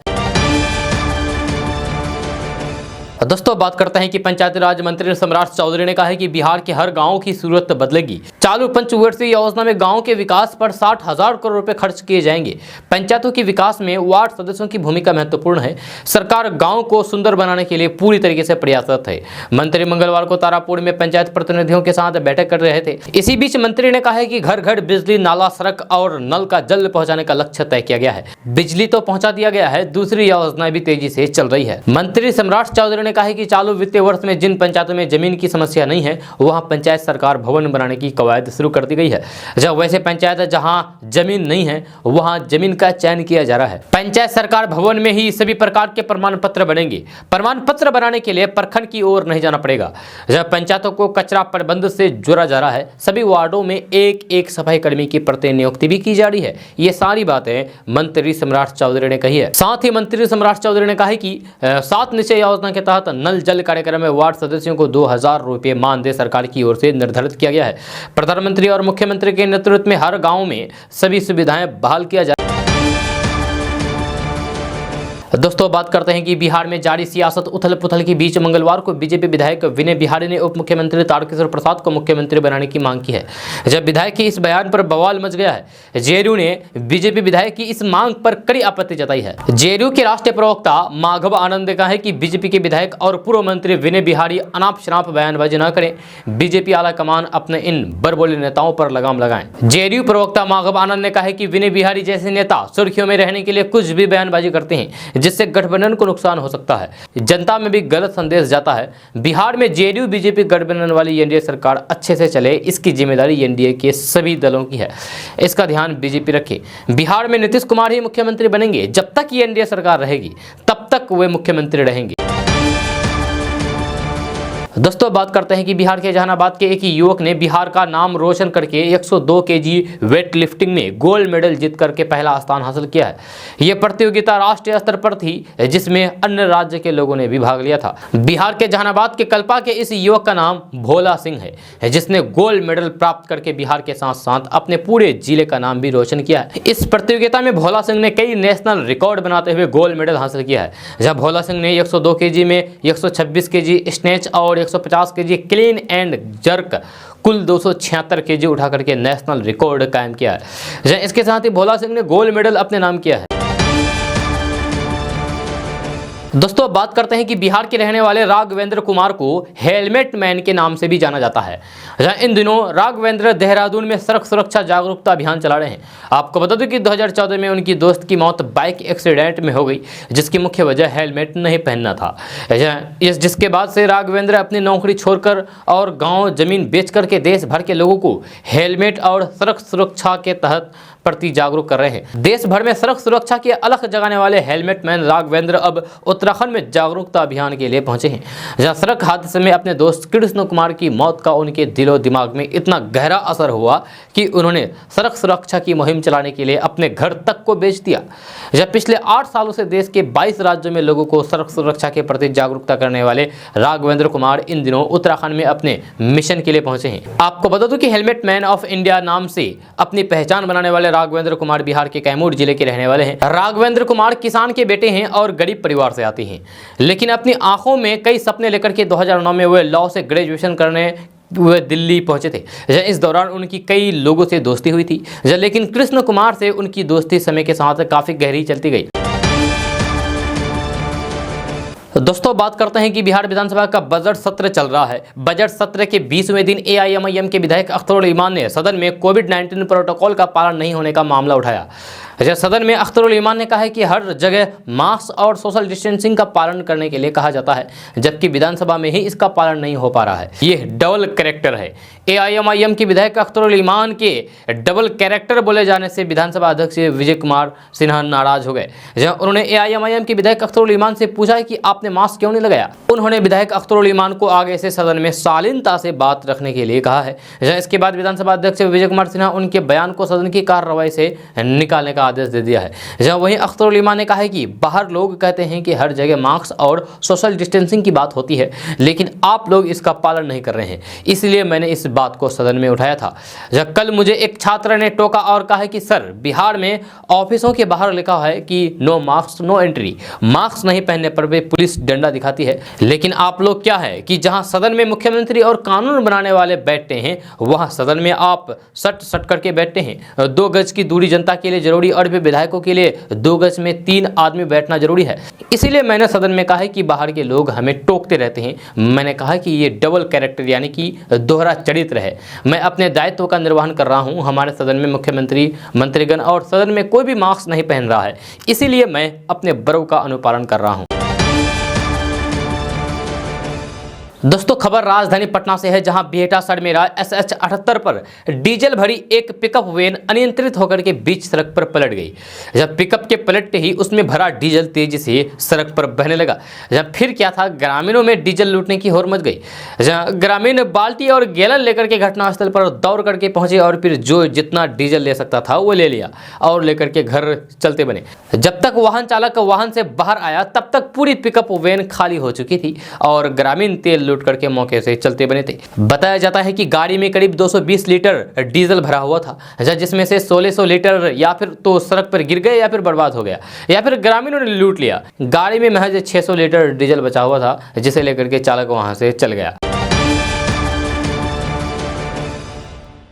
दोस्तों बात करते हैं कि पंचायती राज मंत्री सम्राट चौधरी ने कहा है कि बिहार के हर गांव की सूरत बदलेगी। चालू पंचवर्षीय योजना में गांव के विकास पर 60,000 करोड़ रुपए खर्च किए जाएंगे। पंचायतों के विकास में वार्ड सदस्यों की भूमिका महत्वपूर्ण है। सरकार गांव को सुंदर बनाने के लिए पूरी तरीके से प्रयासरत है। मंत्री मंगलवार को तारापुर में पंचायत प्रतिनिधियों के साथ बैठक कर रहे थे। इसी बीच मंत्री ने कहा है कि घर घर बिजली, नाला, सड़क और नल का जल पहुंचाने का लक्ष्य तय किया गया है। बिजली तो पहुंचा दिया गया है, दूसरी योजना भी तेजी से चल रही है। मंत्री सम्राट चौधरी ने कहा है कि चालू वित्तीय वर्ष में जिन पंचायतों में जमीन की समस्या नहीं है, वहां पंचायत सरकार भवन बनाने की कवायद शुरू कर दी गई है। जब वैसे पंचायत जहां जमीन नहीं है, वहां जमीन का चयन किया जा रहा है। पंचायत सरकार भवन में ही सभी प्रकार के प्रमाण पत्र बनेंगे। प्रमाण पत्र बनाने के लिए प्रखंड की ओर नहीं जाना पड़ेगा। जब पंचायतों को कचरा प्रबंध से जोड़ा जा रहा है, सभी वार्डों में एक सफाई कर्मी की प्रतिनियुक्ति भी की जा रही है। ये सारी बातें मंत्री सम्राट चौधरी ने कही है। साथ ही मंत्री सम्राट चौधरी ने कहा है कि 7 निश्चय योजना के तहत नल जल कार्यक्रम में वार्ड सदस्यों को 2,000 रुपये मानदेय सरकार की ओर से निर्धारित किया गया है। प्रधानमंत्री और मुख्यमंत्री के नेतृत्व में हर गांव में सभी सुविधाएं बहाल किया जाए। दोस्तों बात करते हैं कि बिहार में जारी सियासत उथल पुथल के बीच मंगलवार को बीजेपी विधायक विनय बिहारी ने उप मुख्यमंत्री तारकिशोर प्रसाद को मुख्यमंत्री बनाने की मांग की है। जब विधायक के इस बयान पर बवाल मच गया है। जेडीयू ने बीजेपी विधायक की इस मांग पर कड़ी आपत्ति जताई है। जेडीयू के राष्ट्रीय प्रवक्ता माघव आनंद ने कहा है कि बीजेपी के विधायक और पूर्व मंत्री विनय बिहारी अनाप शनाप बयानबाजी न करें। बीजेपी आलाकमान अपने इन बड़बोले नेताओं पर लगाम लगाएं। जेडीयू प्रवक्ता माघव आनंद ने कहा है कि विनय बिहारी जैसे नेता सुर्खियों में रहने के लिए कुछ भी बयानबाजी करते हैं, जिससे गठबंधन को नुकसान हो सकता है। जनता में भी गलत संदेश जाता है। बिहार में जेडीयू बीजेपी गठबंधन वाली एनडीए सरकार अच्छे से चले, इसकी जिम्मेदारी एनडीए के सभी दलों की है। इसका ध्यान बीजेपी रखे। बिहार में नीतीश कुमार ही मुख्यमंत्री बनेंगे। जब तक ये एनडीए सरकार रहेगी, तब तक वे मुख्यमंत्री रहेंगे। दोस्तों बात करते हैं कि बिहार के जहानाबाद के एक युवक ने बिहार का नाम रोशन करके 102 केजी वेट लिफ्टिंग में गोल्ड मेडल जीत करके पहला स्थान हासिल किया है। यह प्रतियोगिता राष्ट्रीय स्तर पर थी, जिसमें अन्य राज्य के लोगों ने भी भाग लिया था। बिहार के जहानाबाद के कल्पा के इस युवक का नाम भोला सिंह है, जिसने गोल्ड मेडल प्राप्त करके बिहार के साथ साथ अपने पूरे जिले का नाम भी रोशन किया है। इस प्रतियोगिता में भोला सिंह ने कई नेशनल रिकॉर्ड बनाते हुए गोल्ड मेडल हासिल किया है। जब भोला सिंह ने 102 केजी में 126 केजी स्नैच और 150 केजी क्लीन एंड जर्क कुल 276 केजी उठा करके नेशनल रिकॉर्ड कायम किया है। इसके साथ ही भोला सिंह ने गोल्ड मेडल अपने नाम किया है। दोस्तों बात करते हैं कि बिहार के रहने वाले राघवेंद्र कुमार को हेलमेट मैन के नाम से भी जाना जाता है। इन दिनों राघवेंद्र देहरादून में सड़क सुरक्षा जागरूकता अभियान चला रहे हैं। आपको बता दूं कि 2014 में उनकी दोस्त की मौत बाइक एक्सीडेंट में हो गई, जिसकी मुख्य वजह हेलमेट नहीं पहनना था। जिसके बाद से राघवेंद्र अपनी नौकरी छोड़कर और गाँव जमीन बेच करके देश भर के लोगों को हेलमेट और सड़क सुरक्षा के तहत प्रति जागरूक कर रहे हैं। देश भर में सड़क सुरक्षा की अलख जगाने वाले हेलमेट मैन राघवेंद्र अब उत्तराखंड में जागरूकता अभियान के लिए पहुंचे हैं, जहां सड़क हादसे में अपने दोस्त कृष्ण कुमार की मौत का उनके दिलो दिमाग में इतना गहरा असर हुआ कि उन्होंने सड़क सुरक्षा की मुहिम चलाने के लिए अपने घर तक को बेच दिया। जब पिछले 8 सालों से देश के 22 राज्यों में लोगों को सड़क सुरक्षा के प्रति जागरूकता करने वाले राघवेंद्र कुमार इन दिनों उत्तराखंड में अपने मिशन के लिए पहुंचे हैं। आपको बता दूं कि हेलमेट मैन ऑफ इंडिया नाम से अपनी पहचान बनाने वाले राघवेंद्र कुमार बिहार के कैमूर जिले के रहने वाले हैं। राघवेंद्र कुमार किसान के बेटे हैं और गरीब परिवार से आते हैं, लेकिन अपनी आंखों में कई सपने लेकर के 2009 में वे लॉ से ग्रेजुएशन करने वे दिल्ली पहुंचे थे। इस दौरान उनकी कई लोगों से दोस्ती हुई थी, लेकिन कृष्ण कुमार से उनकी दोस्ती समय के साथ काफ़ी गहरी चलती गई। दोस्तों बात करते हैं कि बिहार विधानसभा का बजट सत्र चल रहा है। बजट सत्र के 20वें दिन एआईएमआईएम के विधायक अख्तरुल ईमान ने सदन में कोविड-19 प्रोटोकॉल का पालन नहीं होने का मामला उठाया। सदन में अख्तरुल ईमान ने कहा है कि हर जगह मास्क और सोशल डिस्टेंसिंग का पालन करने के लिए कहा जाता है, जबकि विधानसभा में ही इसका पालन नहीं हो पा रहा है। ये डबल कैरेक्टर है। एआईएमआईएम के विधायक अख्तरुल ईमान के डबल कैरेक्टर बोले जाने से विधानसभा अध्यक्ष विजय कुमार सिन्हा नाराज हो गए। उन्होंने एआईएमआईएम के विधायक अख्तरुल ईमान से पूछा कि आपने मास्क क्यों नहीं लगाया। उन्होंने विधायक अख्तरुल ईमान को आगे से सदन में शालीनता से बात रखने के लिए कहा है। इसके बाद विधानसभा अध्यक्ष विजय कुमार सिन्हा उनके बयान को सदन की कार्रवाई से निकालने का आदेश दे दिया है। जहां वहीं अख्तरुल ईमान ने कहा है कि बाहर लोग कहते हैं कि हर जगह मास्क और सोशल डिस्टेंसिंग की बात होती है, लेकिन आप लोग इसका पालन नहीं कर रहे हैं, इसलिए मैंने इस बात को सदन में उठाया था। जब कल मुझे एक छात्र ने टोका और कहा है कि सर, बिहार में ऑफिसों के बाहर लिखा है कि no mask no entry, mask नहीं पहनने पर भी पुलिस डंडा दिखाती है, लेकिन आप लोग क्या है कि जहां सदन में मुख्यमंत्री और कानून बनाने वाले बैठते हैं, वहां सदन में आप सट सट करके बैठते हैं। 2 गज की दूरी जनता के लिए जरूरी और विधायकों के लिए 2 गज में 3 आदमी बैठना जरूरी है। इसीलिए मैंने सदन में कहा है कि बाहर के लोग हमें टोकते रहते हैं। मैंने कहा कि ये डबल कैरेक्टर यानी कि दोहरा चरित्र है। मैं अपने दायित्व का निर्वहन कर रहा हूं। हमारे सदन में मुख्यमंत्री, मंत्रीगण और सदन में कोई भी मास्क नहीं पहन रहा है, इसीलिए मैं अपने वर्व का अनुपालन कर रहा हूं। दोस्तों खबर राजधानी पटना से है, जहां बिहटा सड़मेरा SH 78 पर डीजल भरी एक पिकअप वैन अनियंत्रित होकर के बीच सड़क पर पलट गई। जब पिकअप के पलटते ही उसमें भरा डीजल तेजी से सड़क पर बहने लगा। जब फिर क्या था, ग्रामीणों में डीजल लूटने की होड़ मच गई। ग्रामीण बाल्टी और गैलन लेकर के घटनास्थल पर दौड़ करके पहुंचे और फिर जो जितना डीजल ले सकता था वो ले लिया और लेकर के घर चलते बने। जब तक वाहन चालक वाहन से बाहर आया, तब तक पूरी पिकअप वैन खाली हो चुकी थी और ग्रामीण तेल करके मौके से चलते बने थे। बताया जाता है कि गाड़ी में करीब 220 लीटर डीजल भरा हुआ था, जिसमें से 1600 लीटर या फिर तो सड़क पर गिर गए या फिर बर्बाद हो गया या फिर ग्रामीणों ने लूट लिया। गाड़ी में महज 600 लीटर डीजल बचा हुआ था, जिसे लेकर के चालक वहां से चल गया।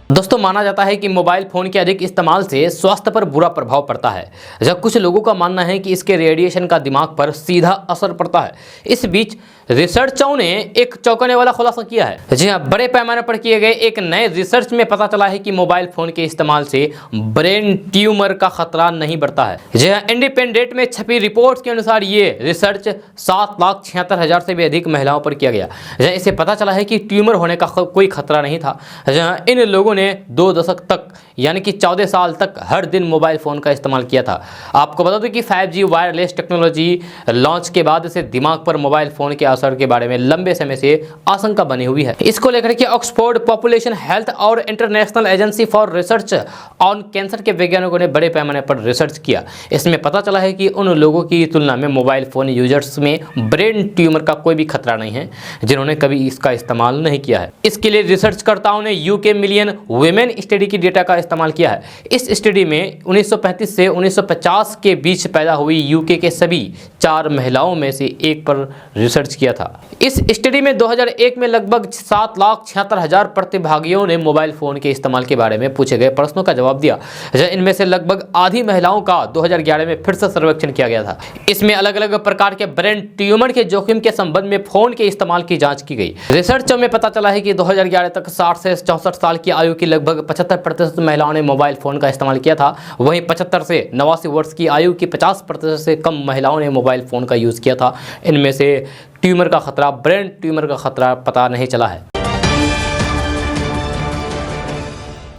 दोस्तों माना जाता है कि मोबाइल फोन के अधिक इस्तेमाल से स्वास्थ्य पर बुरा प्रभाव पड़ता है। जब कुछ लोगों का मानना है कि इसके रेडिएशन का दिमाग पर सीधा असर पड़ता है। इस बीच रिसर्चरों ने एक चौंकाने वाला खुलासा किया है। जी हाँ, बड़े पैमाने पर किए गए एक नए रिसर्च में पता चला है कि मोबाइल फोन के इस्तेमाल से ब्रेन ट्यूमर का खतरा नहीं बढ़ता है। जी हाँ, इंडिपेंडेंट में छपी रिपोर्ट के अनुसार ये रिसर्च 7,76,000 से भी अधिक महिलाओं पर किया गया। इससे पता चला है कि ट्यूमर होने का कोई खतरा नहीं था। जहां इन लोगों ने 2 दशक तक यानी कि 14 साल तक हर दिन मोबाइल फोन का इस्तेमाल किया था। आपको बता दूं कि 5G वायरलेस टेक्नोलॉजी लॉन्च के बाद से दिमाग पर मोबाइल फोन के असर के बारे में लंबे समय से आशंका बनी हुई है। इसको लेकर के ऑक्सफोर्ड पॉपुलेशन हेल्थ और international agency for research on cancer के वैज्ञानिकों ने बड़े पैमाने पर रिसर्च किया। इसमें पता चला है कि उन लोगों की तुलना में मोबाइल फोन यूजर्स में ब्रेन ट्यूमर का कोई भी खतरा नहीं है जिन्होंने कभी इसका इस्तेमाल नहीं किया है। इसके लिए रिसर्चकर्ताओं ने UK मिलियन वुमेन स्टडी की डेटा का इस्तेमाल किया है। इस स्टडी में 1935 से 1950 के बीच पैदा हुई UK के सभी 4 महिलाओं में से एक पर रिसर्च किया था। इस स्टडी में 2001 में लगभग 7,76,000 प्रतिभागियों ने मोबाइल फोन के इस्तेमाल के बारे में पूछे गए प्रश्नों का जवाब दिया। इनमें से लगभग आधी महिलाओं का 2011 में फिर से सर्वेक्षण किया गया था। इसमें अलग अलग प्रकार के ब्रेन ट्यूमर के जोखिम के संबंध में फोन के इस्तेमाल की जांच की गई। रिसर्च में पता चला है कि 2011 तक 60 से 64 साल की आयु की लगभग 75% महिलाओं ने मोबाइल फोन का इस्तेमाल किया था। वहीं 75 से 89 वर्ष की आयु की 50% से कम महिलाओं ने मोबाइल फोन का यूज किया था। इनमें से ट्यूमर का खतरा, ब्रेन ट्यूमर का खतरा पता नहीं चला है।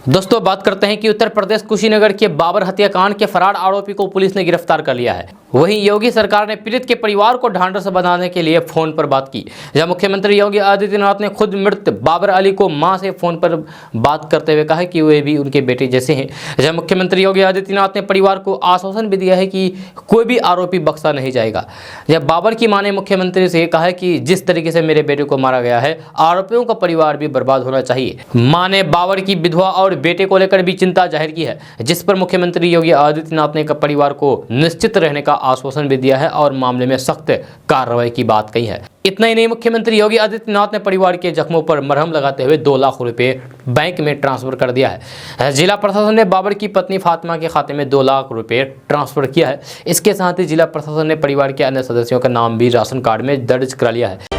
दोस्तों बात करते हैं कि उत्तर प्रदेश कुशीनगर के बाबर हत्याकांड के फरार आरोपी को पुलिस ने गिरफ्तार कर लिया है। वहीं योगी सरकार ने पीड़ित के परिवार को ढांढस बंधाने के लिए फोन पर बात की। जहां मुख्यमंत्री योगी आदित्यनाथ ने खुद मृत बाबर अली को मां से फोन पर बात करते हुए कहा कि वे भी उनके बेटे जैसे हैं। जहां मुख्यमंत्री योगी आदित्यनाथ ने परिवार को आश्वासन भी दिया है कि कोई भी आरोपी बख्शा नहीं जाएगा। जब बाबर की मां ने मुख्यमंत्री से कहा कि जिस तरीके से मेरे बेटे को मारा गया है, आरोपियों का परिवार भी बर्बाद होना चाहिए। मां ने बाबर की विधवा और और बेटे को लेकर भी चिंता जाहिर की है, जिस पर मुख्यमंत्री योगी आदित्यनाथ ने परिवार को निश्चित रहने का आश्वासन भी दिया है और मामले में सख्त कार्रवाई की बात कही है। इतना ही नहीं, मुख्यमंत्री योगी आदित्यनाथ ने परिवार के जख्मों पर मरहम लगाते हुए 2 लाख रुपए बैंक में ट्रांसफर कर दिया है। जिला प्रशासन ने बाबर की पत्नी फातिमा के खाते में 2 लाख रुपए ट्रांसफर किया है। इसके साथ ही जिला प्रशासन ने परिवार के अन्य सदस्यों का नाम भी राशन कार्ड में दर्ज करा लिया है।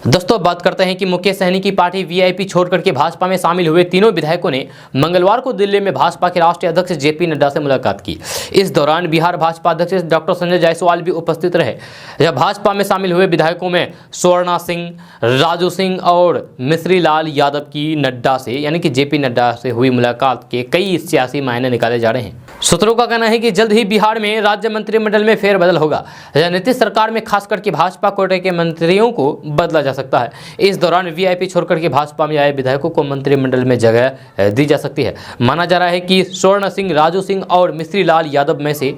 दोस्तों बात करते हैं कि मुकेश सहनी की पार्टी वीआईपी छोड़कर के भाजपा में शामिल हुए तीनों विधायकों ने मंगलवार को दिल्ली में भाजपा के राष्ट्रीय अध्यक्ष जेपी नड्डा से मुलाकात की। इस दौरान बिहार भाजपा अध्यक्ष डॉक्टर संजय जायसवाल भी उपस्थित रहे। जब भाजपा में शामिल हुए विधायकों में स्वर्णा सिंह, राजू सिंह और मिश्री लाल यादव की नड्डा से यानी कि जेपी नड्डा से हुई मुलाकात के कई सियासी मायने निकाले जा रहे हैं। सूत्रों का कहना है कि जल्द ही बिहार में राज्य मंत्रिमंडल में फेरबदल होगा। नीतीश सरकार में खास करके भाजपा कोटे के मंत्रियों को बदला जा सकता है। इस दौरान वीआईपी छोड़कर के भाजपा में आए विधायकों को मंत्रिमंडल में जगह दी जा सकती है। माना जा रहा है कि स्वर्ण सिंह, राजू सिंह और मिश्री लाल यादव में से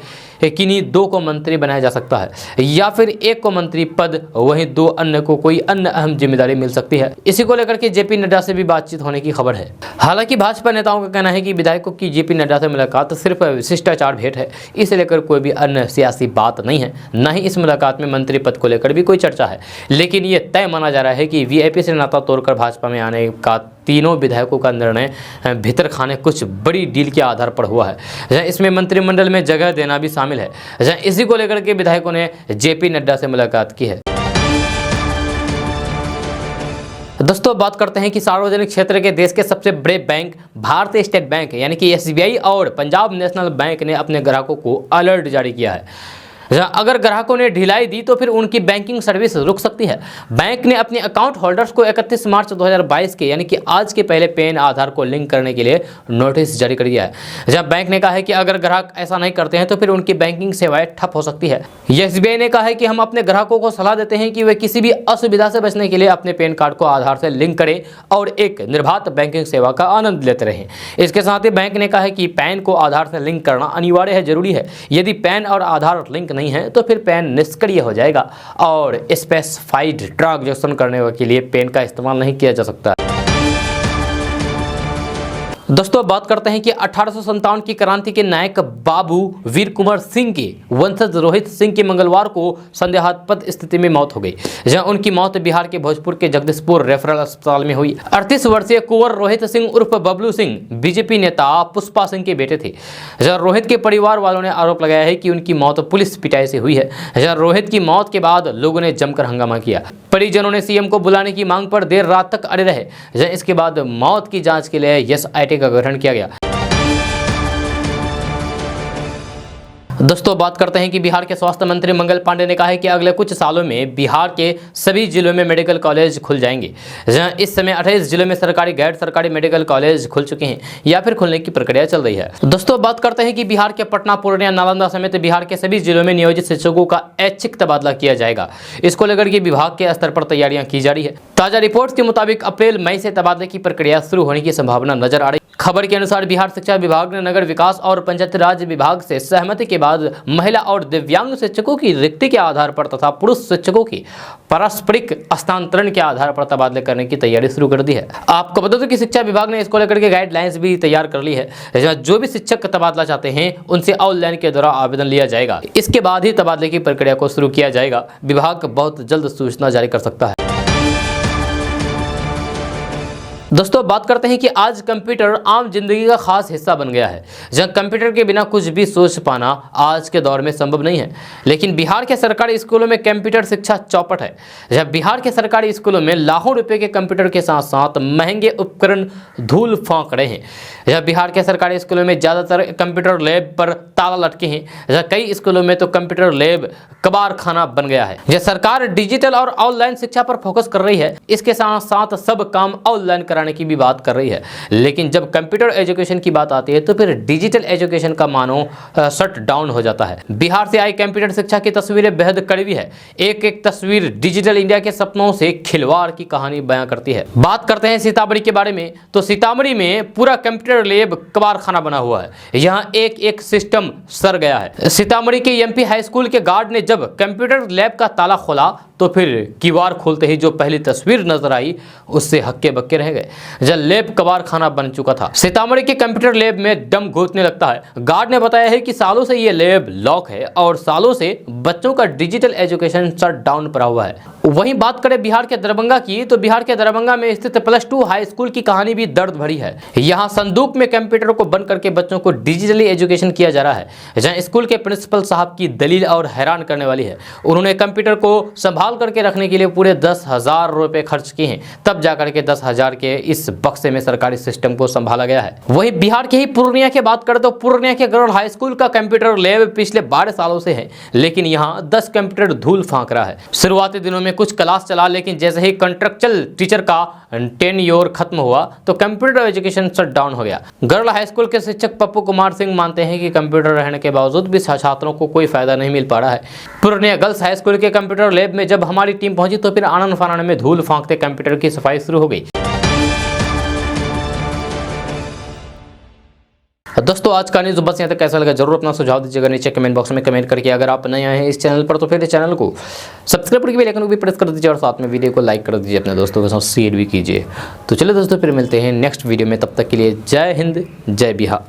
किन्हीं 2 को मंत्री बनाया जा सकता है या फिर 1 को मंत्री पद, वहीं 2 अन्य को कोई अन्य अहम जिम्मेदारी मिल सकती है। इसी को लेकर के जेपी नड्डा से भी बातचीत होने की खबर है। हालांकि भाजपा नेताओं का कहना है कि विधायकों की जेपी नड्डा से मुलाकात सिर्फ शिष्टाचार भेंट है, इसे लेकर कोई भी अन्य सियासी बात नहीं है। न ही इस मुलाकात में मंत्री पद को लेकर भी कोई चर्चा है। लेकिन ये तय माना जा रहा है कि वीआईपी से नाता तोड़कर भाजपा में आने का तीनों विधायकों का निर्णय भीतर खाने कुछ बड़ी डील के आधार पर हुआ है। इसमें मंत्रिमंडल में जगह देना भी शामिल है। इसी को लेकर के विधायकों ने जेपी नड्डा से मुलाकात की है। दोस्तों बात करते हैं कि सार्वजनिक क्षेत्र के देश के सबसे बड़े बैंक भारतीय स्टेट बैंक यानी कि एसबीआई और पंजाब नेशनल बैंक ने अपने ग्राहकों को अलर्ट जारी किया है। अगर ग्राहकों ने ढिलाई दी तो फिर उनकी बैंकिंग सर्विस रुक सकती है। बैंक ने अपने अकाउंट होल्डर्स को 31 मार्च 2022 के यानी कि आज के पहले पैन आधार को लिंक करने के लिए नोटिस जारी कर दिया है। जब बैंक ने कहा है कि अगर ग्राहक ऐसा नहीं करते हैं तो फिर उनकी बैंकिंग सेवाएं ठप हो सकती है। एसबीआई ने कहा है कि हम अपने ग्राहकों को सलाह देते हैं कि वे किसी भी असुविधा से बचने के लिए अपने पैन कार्ड को आधार से लिंक करें और एक निर्बाध बैंकिंग सेवा का आनंद लेते रहें। इसके साथ ही बैंक ने कहा है कि पैन को आधार से लिंक करना अनिवार्य है, जरूरी है। यदि पैन और आधार लिंक नहीं है तो फिर पैन निष्क्रिय हो जाएगा और स्पेसिफाइड ट्रांजैक्शन करने के लिए पैन का इस्तेमाल नहीं किया जा सकता। दोस्तों बात करते हैं कि 1857 की क्रांति के नायक बाबू वीर कुंवर सिंह के वंशज रोहित सिंह की मंगलवार को संदेहास्पद स्थिति में मौत हो गई। जहां उनकी मौत बिहार के भोजपुर के जगदीशपुर रेफरल अस्पताल में हुई। 38 वर्षीय कुंवर रोहित सिंह उर्फ बबलू सिंह बीजेपी नेता पुष्पा सिंह के बेटे थे। जहां रोहित के परिवार वालों ने आरोप लगाया है कि उनकी मौत पुलिस पिटाई से हुई है। जहां रोहित की मौत के बाद लोगों ने जमकर हंगामा किया। परिजनों ने सीएम को बुलाने की मांग पर देर रात तक अड़े रहे। इसके बाद मौत की जांच के लिए एसआईटी का गठन किया गया। दोस्तों बात करते हैं कि बिहार के स्वास्थ्य मंत्री मंगल पांडे ने कहा है कि अगले कुछ सालों में बिहार के सभी जिलों में मेडिकल कॉलेज खुल जाएंगे। जहां इस समय 28 जिलों में सरकारी गैर सरकारी मेडिकल कॉलेज खुल चुके हैं या फिर खुलने की प्रक्रिया चल रही है। दोस्तों बात करते हैं कि बिहार के पटना, पूर्णिया, नालंदा समेत बिहार के सभी जिलों में नियोजित शिक्षकों का ऐच्छिक तबादला किया जाएगा। इसको लेकर के विभाग के स्तर पर तैयारियां की जा रही है। ताजा रिपोर्ट के मुताबिक अप्रैल मई से तबादले की प्रक्रिया शुरू होने की संभावना नजर आ रही है। खबर के अनुसार बिहार शिक्षा विभाग ने नगर विकास और पंचायती राज विभाग से सहमति के बाद महिला और दिव्यांग शिक्षकों की रिक्ति के आधार पर तथा पुरुष शिक्षकों की पारस्परिक हस्तांतरण के आधार पर तबादले करने की तैयारी शुरू कर दी है। आपको बता दो कि शिक्षा विभाग ने इसको लेकर के गाइडलाइंस भी तैयार कर ली है। जो भी शिक्षक तबादला चाहते हैं उनसे ऑनलाइन के द्वारा आवेदन लिया जाएगा। इसके बाद ही तबादले की प्रक्रिया को शुरू किया जाएगा। विभाग बहुत जल्द सूचना जारी कर सकता है। दोस्तों बात करते हैं कि आज कंप्यूटर आम जिंदगी का खास हिस्सा बन गया है। जहां कंप्यूटर के बिना कुछ भी सोच पाना आज के दौर में संभव नहीं है। लेकिन बिहार के सरकारी स्कूलों में कंप्यूटर शिक्षा चौपट है। जब बिहार के सरकारी स्कूलों में लाखों रुपए के कंप्यूटर के साथ साथ महंगे उपकरण धूल फांक रहे हैं। जब बिहार के सरकारी स्कूलों में ज़्यादातर कंप्यूटर लैब पर ताला लटके हैं। जहाँ कई स्कूलों में तो कंप्यूटर लैब कबाड़ खाना बन गया है। यह सरकार डिजिटल और ऑनलाइन शिक्षा पर फोकस कर रही है। इसके साथ साथ सब काम ऑनलाइन कराने की भी बात कर रही है। लेकिन जब कंप्यूटर एजुकेशन की बात आती है तो फिर डिजिटल एजुकेशन का मानो शट डाउन हो जाता है। बिहार से आई कंप्यूटर शिक्षा की तस्वीरें बेहद कड़वी है। एक एक तस्वीर डिजिटल इंडिया के सपनों से खिलवाड़ की कहानी बयां करती है। बात करते हैं सीतामढ़ी के बारे में, तो सीतामढ़ी में पूरा कंप्यूटर लैब कबाड़ खाना बना हुआ है। यहाँ एक एक सिस्टम सड़ गया है। सीतामढ़ी के एमपी हाई स्कूल के गार्ड ने जब कंप्यूटर लैब का ताला खोला तो फिर किवाड़ खोलते ही जो पहली तस्वीर नजर आई उससे हक्के बक्के रह गए। जब लैब कबाड़ खाना बन चुका था। सीतामढ़ी के कंप्यूटर लैब में दम घुटने लगता है। गार्ड ने बताया है कि सालों से ये लैब लॉक है और सालों से बच्चों का डिजिटल एजुकेशन शट डाउन पड़ा हुआ है। वहीं बात करें बिहार के दरभंगा की, तो बिहार के दरभंगा में स्थित +2 हाई स्कूल की कहानी भी दर्द भरी है। यहाँ संदूक में कंप्यूटर को बंद करके बच्चों को डिजिटली एजुकेशन किया जा रहा है। जहां स्कूल के प्रिंसिपल साहब की दलील और हैरान करने वाली है। उन्होंने कंप्यूटर को संभाल करके रखने के लिए पूरे 10,000 रुपए खर्च किए हैं, तब जाकर के 10,000 के इस बक्से में सरकारी सिस्टम को संभाला गया है। वहीं बिहार के ही पूर्णिया की बात करें तो पूर्णिया के गरुड़ हाई स्कूल का कंप्यूटर लैब पिछले 12 सालों से है, लेकिन यहाँ 10 कंप्यूटर धूल फांक रहा है। शुरुआती दिनों में कुछ क्लास चला, लेकिन जैसे ही कॉन्ट्रेक्चुअल टीचर का टेन्योर खत्म हुआ तो कंप्यूटर एजुकेशन शट डाउन हो गया। गरुड़ हाई स्कूल के शिक्षक पप्पू कुमार सिंह मानते हैं कि कंप्यूटर रहने के बावजूद भी छात्रों को कोई फायदा नहीं मिल पा रहा है। पूर्णिया गर्ल्स हाई स्कूल के कंप्यूटर लैब में जब हमारी टीम पहुंची तो फिर आनंद फानन में धूल फांकते कंप्यूटर की सफाई शुरू हो गई। दोस्तों आज का न्यूज़ बस यहाँ तक। कैसा लगा जरूर अपना सुझाव दीजिएगा नीचे कमेंट बॉक्स में कमेंट करके। अगर आप नए आए हैं इस चैनल पर तो फिर इस चैनल को सब्सक्राइब करके बेल आइकन को भी प्रेस कर दीजिए और साथ में वीडियो को लाइक कर दीजिए, अपने दोस्तों के साथ शेयर भी कीजिए। तो चलिए दोस्तों फिर मिलते हैं नेक्स्ट वीडियो में, तब तक के लिए जय हिंद जय बिहार।